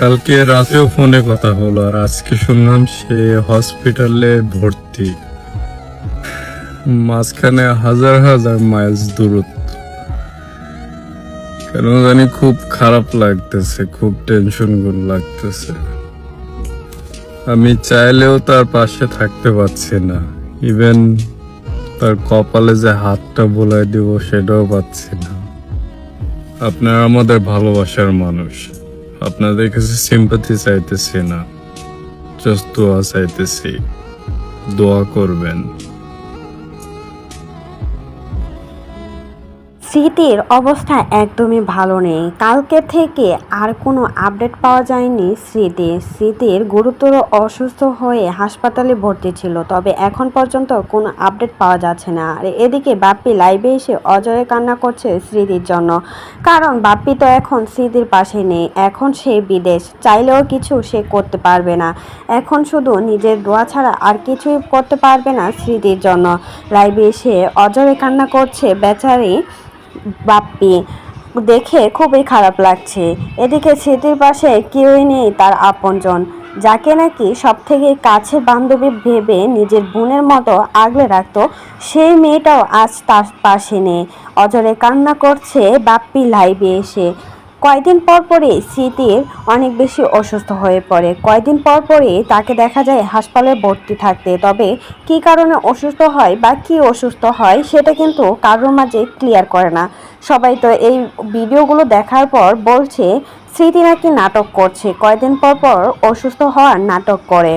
কালকে রাতেও ফোনে কথা হলো, আর আজকে শুনলাম সে হসপিটালে ভর্তি। মাঝখানে হাজার হাজার মাইলস দূরত্ব। কেন জানি খুব খারাপ লাগতেছে, খুব টেনশন লাগতেছে। আমি চাইলেও তার পাশে থাকতে পারছি না। ইভেন তার কপালে যে হাতটা বোলাই দিব সেটাও পাচ্ছি না। আপনারা আমাদের ভালোবাসার মানুষ, আপনাদের কাছে সিম্পাথি চাইতেছি না, জাস্ট দোয়া চাইতেছি, দোয়া করবেন। স্মৃতির অবস্থা একদমই ভালো নেই। কালকে থেকে আর কোনো আপডেট পাওয়া যায়নি। স্মৃতির গুরুতর অসুস্থ হয়ে হাসপাতালে ভর্তি ছিল, তবে এখন পর্যন্ত কোনো আপডেট পাওয়া যাচ্ছে না। আর এদিকে বাপ্পি লাইভে এসে অজরে কান্না করছে স্মৃতির জন্য, কারণ বাপ্পি তো এখন স্মৃতির পাশে নেই। এখন সে বিদেশ, চাইলেও কিছু সে করতে পারবে না। এখন শুধু নিজের দোয়া ছাড়া আর কিছুই করতে পারবে না স্মৃতির জন্য। লাইভে এসে অজরে কান্না করছে বেচারি বাপ্পি, দেখে খুবই খারাপ লাগছে। এদিকে স্মৃতির পাশে কেউই নেই তার আপনজন, যাকে নাকি সব থেকে কাছের বান্ধবী ভেবে নিজের বোনের মতো আগলে রাখতো, সেই মেয়েটাও আজ তার পাশে নেই। অজরে কান্না করছে বাপ্পি লাইভে এসে। কয়েকদিন পর পরই স্মৃতির অনেক বেশি অসুস্থ হয়ে পড়ে। কয়েকদিন পর পরই তাকে দেখা যায় হাসপাতালে ভর্তি থাকতে। তবে কী কারণে অসুস্থ হয় বা কী অসুস্থ হয় সেটা কিন্তু কারোর মাঝে ক্লিয়ার করে না। সবাই তো এই ভিডিওগুলো দেখার পর বলছে স্মৃতি নাকি নাটক করছে, কয়েকদিন পর পর অসুস্থ হওয়ার নাটক করে,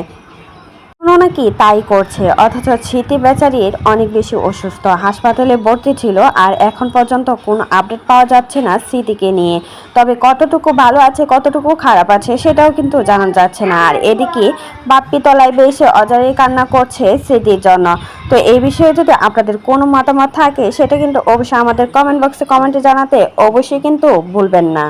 নাকি তাই করছে। অথচ স্মৃতি বেচারির অনেক বেশি অসুস্থ, হাসপাতালে ভর্তি ছিল, আর এখন পর্যন্ত কোনো আপডেট পাওয়া যাচ্ছে না স্মৃতিকে নিয়ে। তবে কতটুকু ভালো আছে কতটুকু খারাপ আছে সেটাও কিন্তু জানা যাচ্ছে না। আর এদিকে বাপ্পি তলায় এসে অজারে কান্না করছে স্মৃতির জন্য। তো এই বিষয়ে যদি আপনাদের কোনো মতামত থাকে সেটা কিন্তু অবশ্যই আমাদের কমেন্ট বক্সে কমেন্টে জানাতে অবশ্যই কিন্তু ভুলবেন না।